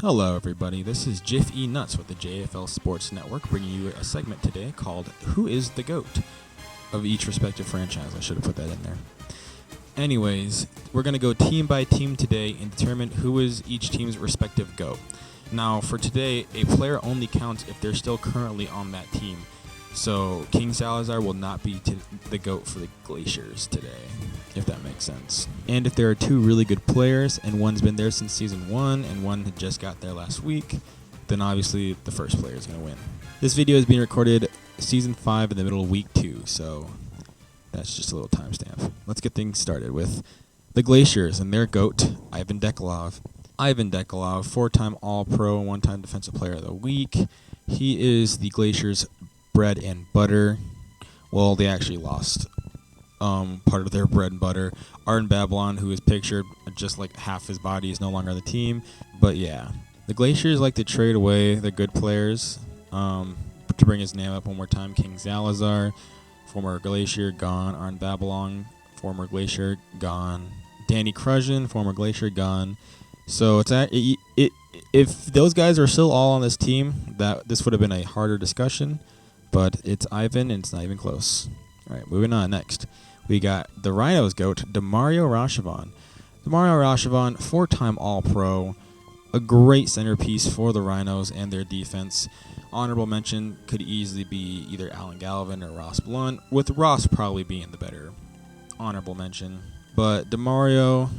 Hello everybody, this is Jiff E Nuts with the JFL Sports Network, bringing you a segment today called Who is the GOAT of each respective franchise. I should have put that in there. Anyways, we're going to go team by team today and determine who is each team's respective GOAT. Now for today, a player only counts if they're still currently on that team. So King Salazar will not be the GOAT for the Glaciers today, if that makes sense. And if there are two really good players and one's been there since Season 1 and one had just got there last week, then obviously the first player is going to win. This video is being recorded Season 5 in the middle of Week 2, so that's just a little timestamp. Let's get things started with the Glaciers and their GOAT, Ivan Dekolov. Ivan Dekolov, 4-time All-Pro and 1-time Defensive Player of the Week. He is the Glaciers' bread and butter. Well, they actually lost part of their bread and butter. Arden Babylon, who is pictured just like half his body, is no longer on the team. But yeah, the Glaciers like to trade away their good players. To bring his name up one more time, King Salazar, former Glacier, gone. Arden Babylon, former Glacier, gone. Danny Kruzhin, former Glacier, gone. So if those guys are still all on this team, this would have been a harder discussion. But it's Ivan, and it's not even close. All right, moving on. Next, we got the Rhinos' GOAT, Demario Rashomon. Demario Rashomon, 4-time All-Pro, a great centerpiece for the Rhinos and their defense. Honorable mention could easily be either Alan Galvin or Ross Blunt, with Ross probably being the better honorable mention. But Demario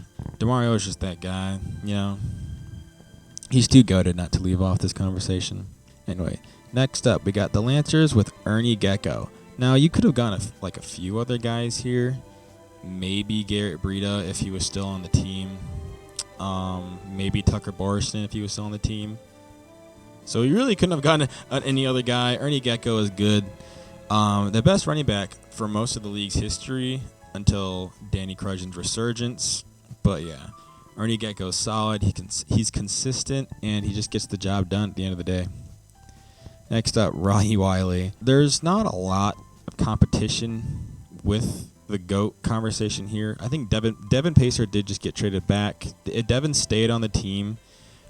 is just that guy, you know. He's too goated not to leave off this conversation. Anyway. Next up, we got the Lancers with Ernie Gecko. Now, you could have gone a few other guys here. Maybe Garrett Breda if he was still on the team. Maybe Tucker Boriston if he was still on the team. So you really couldn't have gotten any other guy. Ernie Gecko is good. The best running back for most of the league's history until Danny Kruzhin's resurgence. But yeah, Ernie Gecko is solid. He's consistent, and he just gets the job done at the end of the day. Next up, Ronnie Wiley. There's not a lot of competition with the GOAT conversation here. I think Devin Pacer did just get traded back. If Devin stayed on the team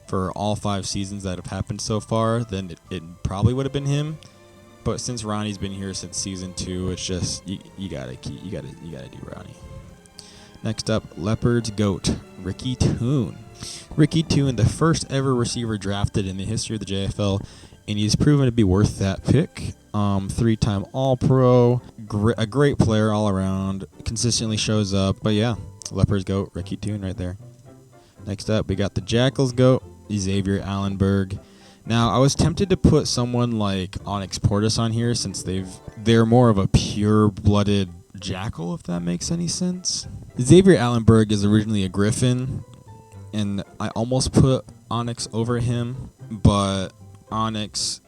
for all 5 seasons that have happened so far, then it probably would have been him. But since Ronnie's been here since Season 2, it's just you gotta do Ronnie. Next up, Leopards GOAT, Ricky Toon. Ricky Toon, the first ever receiver drafted in the history of the JFL. And he's proven to be worth that pick. 3-time All-Pro, a great player all around, consistently shows up. But yeah, Leopards GOAT, Ricky Toon right there. Next up, we got the Jackals GOAT, Xavier Allenberg. Now, I was tempted to put someone like Onyx Portis on here since they're more of a pure-blooded Jackal, if that makes any sense. Xavier Allenberg is originally a Griffin, and I almost put Onyx over him, but Onyx,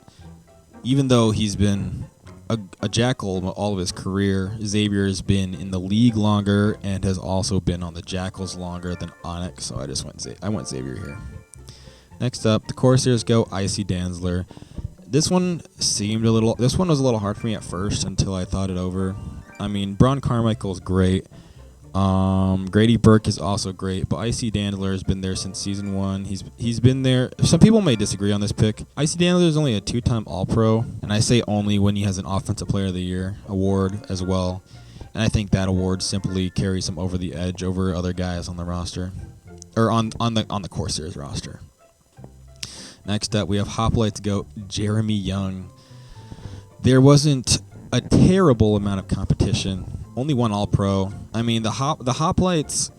even though he's been a Jackal all of his career, Xavier has been in the league longer and has also been on the Jackals longer than Onyx, so I went Xavier here. Next up, the Corsairs go Icy Danzler. This one was a little hard for me at first until I thought it over. I mean, Braun Carmichael is great. Grady Burke is also great, but Icy Dandler has been there since Season 1. He's been there. Some people may disagree on this pick. Icy Dandler is only a 2-time All-Pro, and I say only when he has an Offensive Player of the Year award as well. And I think that award simply carries him over the edge over other guys on the roster, or on the Corsairs roster. Next up, we have Hoplites GOAT Jeremy Young. There wasn't a terrible amount of competition. Only one All-Pro. I mean, the Hoplites,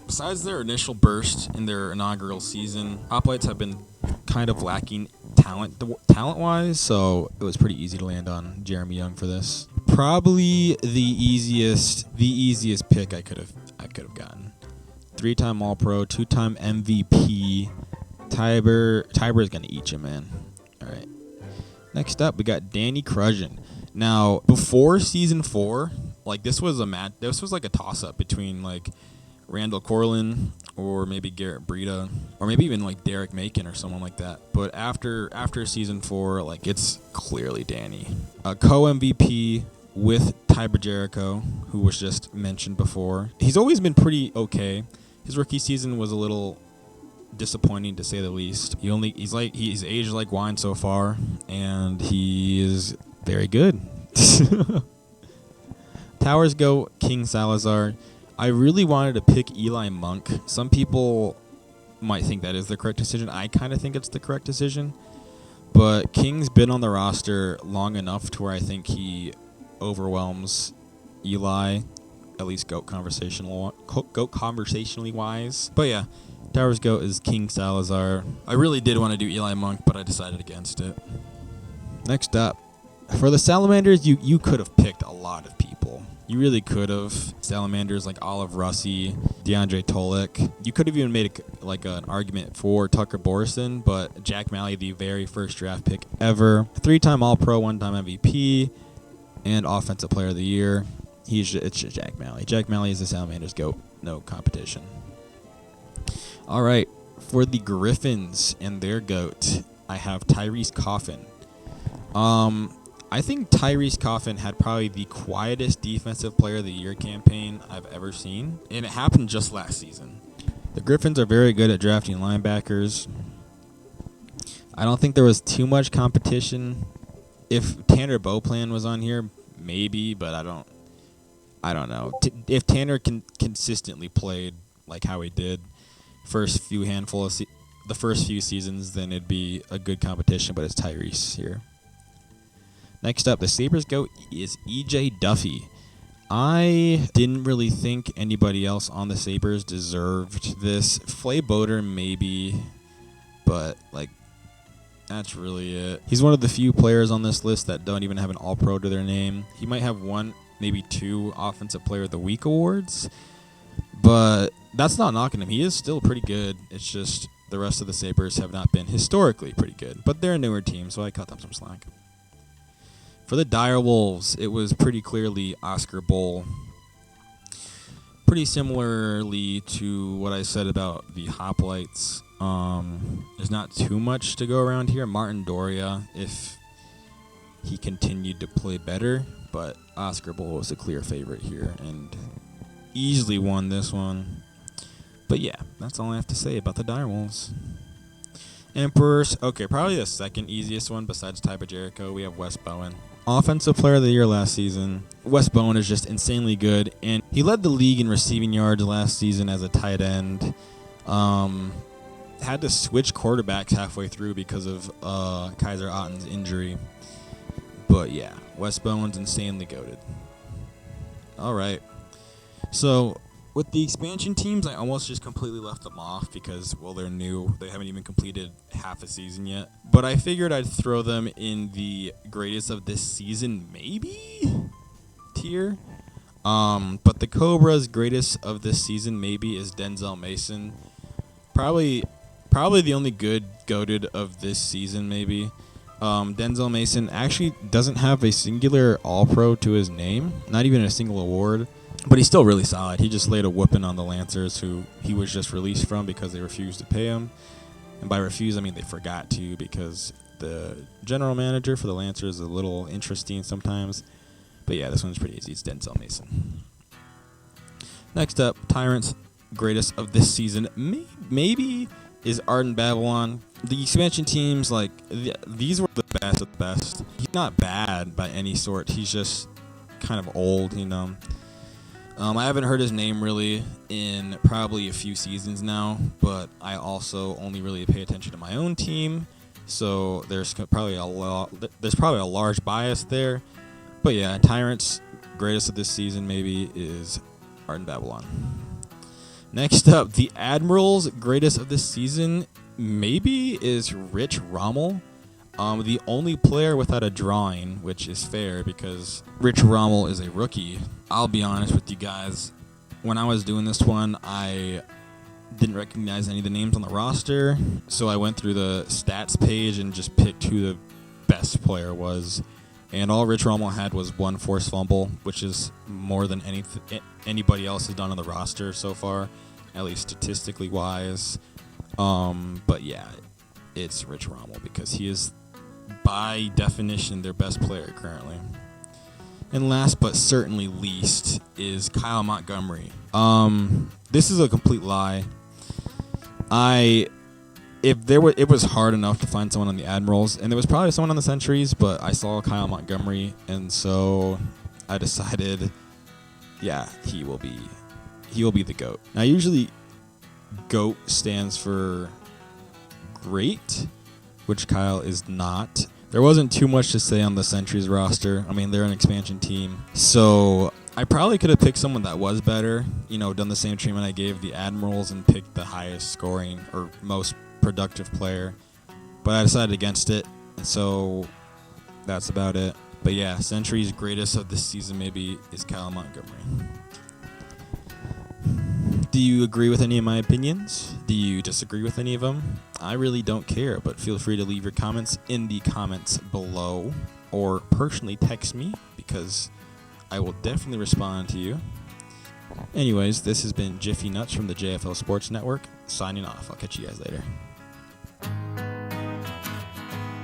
besides their initial burst in their inaugural season, Hoplites have been kind of lacking talent-wise, so it was pretty easy to land on Jeremy Young for this. Probably the easiest pick I could have gotten. 3-time All-Pro, 2-time MVP. Tiber is gonna eat you, man. All right. Next up, we got Danny Kruzhin. Now, before Season 4. Like this was like a toss-up between like Randall Corlin or maybe Garrett Breda or maybe even like Derek Macon or someone like that. But after Season 4, like it's clearly Danny. A co-MVP with Tiber Jericho, who was just mentioned before. He's always been pretty okay. His rookie season was a little disappointing to say the least. He's aged like wine so far, and he is very good. Towers GOAT, King Salazar. I really wanted to pick Eli Monk. Some people might think that is the correct decision. I kind of think it's the correct decision. But King's been on the roster long enough to where I think he overwhelms Eli, at least GOAT conversationally wise. But yeah, Towers GOAT is King Salazar. I really did want to do Eli Monk, but I decided against it. Next up, for the Salamanders, you could have picked a lot of people. You really could have. Salamanders like Olive Russi, DeAndre Tolick. You could have even made an argument for Tucker Borson, but Jack Malley, the very first draft pick ever, 3-time All-Pro, 1-time MVP, and Offensive Player of the Year. It's just Jack Malley. Jack Malley is the Salamanders GOAT. No competition. All right, for the Griffins and their GOAT, I have Tyrese Coffin. I think Tyrese Coffin had probably the quietest Defensive Player of the Year campaign I've ever seen, and it happened just last season. The Griffins are very good at drafting linebackers. I don't think there was too much competition. If Tanner Beauplan was on here, maybe, but I don't know. If Tanner consistently played like how he did the first few seasons, then it'd be a good competition, but it's Tyrese here. Next up, the Sabres GOAT is E.J. Duffy. I didn't really think anybody else on the Sabres deserved this. Flay Boder, maybe, but, that's really it. He's one of the few players on this list that don't even have an All-Pro to their name. He might have one, maybe two Offensive Player of the Week awards, but that's not knocking him. He is still pretty good. It's just the rest of the Sabres have not been historically pretty good, but they're a newer team, so I cut them some slack. For the Dire Wolves, it was pretty clearly Oscar Bull. Pretty similarly to what I said about the Hoplites. There's not too much to go around here. Martin Doria, if he continued to play better, but Oscar Bull was a clear favorite here and easily won this one. But yeah, that's all I have to say about the Dire Wolves. Emperors, okay, probably the second easiest one besides Tyba Jericho. We have Wes Bowen. Offensive Player of the Year last season. Wes Bowen is just insanely good, and he led the league in receiving yards last season as a tight end. Had to switch quarterbacks halfway through because of Kaiser Otten's injury. But yeah, Wes Bowen's insanely goated. All right. So with the expansion teams, I almost just completely left them off because, well, they're new. They haven't even completed half a season yet. But I figured I'd throw them in the greatest of this season, maybe, tier. But the Cobras' greatest of this season, maybe, is Denzel Mason. Probably the only good goated of this season, maybe. Denzel Mason actually doesn't have a singular All-Pro to his name, not even a single award. But he's still really solid. He just laid a whooping on the Lancers, who he was just released from because they refused to pay him. And by refuse, I mean they forgot to, because the general manager for the Lancers is a little interesting sometimes. But yeah, this one's pretty easy. It's Denzel Mason. Next up, Tyrant's greatest of this season maybe is Arden Babylon. The expansion teams, these were the best of the best. He's not bad by any sort. He's just kind of old, you know. I haven't heard his name really in probably a few seasons now, but I also only really pay attention to my own team, so there's probably a large bias there. But yeah, Tyrant's greatest of this season maybe is Arden Babylon. Next up, the Admirals' greatest of this season maybe is Rich Rommel. The only player without a drawing, which is fair because Rich Rommel is a rookie. I'll be honest with you guys. When I was doing this one, I didn't recognize any of the names on the roster, so I went through the stats page and just picked who the best player was. And all Rich Rommel had was one forced fumble, which is more than anybody else has done on the roster so far, at least statistically wise. But yeah, it's Rich Rommel because he is, by definition, their best player currently. And last but certainly least is Kyle Montgomery. This is a complete lie. I it was hard enough to find someone on the Admirals, and there was probably someone on the Centuries, but I saw Kyle Montgomery, and so I decided, yeah, he will be the GOAT. Now, usually, GOAT stands for great, which Kyle is not. There wasn't too much to say on the Centuries roster. I mean, they're an expansion team, so I probably could have picked someone that was better, done the same treatment I gave the Admirals and picked the highest scoring or most productive player, but I decided against it, so that's about it. But yeah, Century's greatest of this season maybe is Kyle Montgomery. Do you agree with any of my opinions? Do you disagree with any of them? I really don't care, but feel free to leave your comments in the comments below or personally text me because I will definitely respond to you. Anyways, this has been Jiffy Nuts from the JFL Sports Network, signing off. I'll catch you guys later.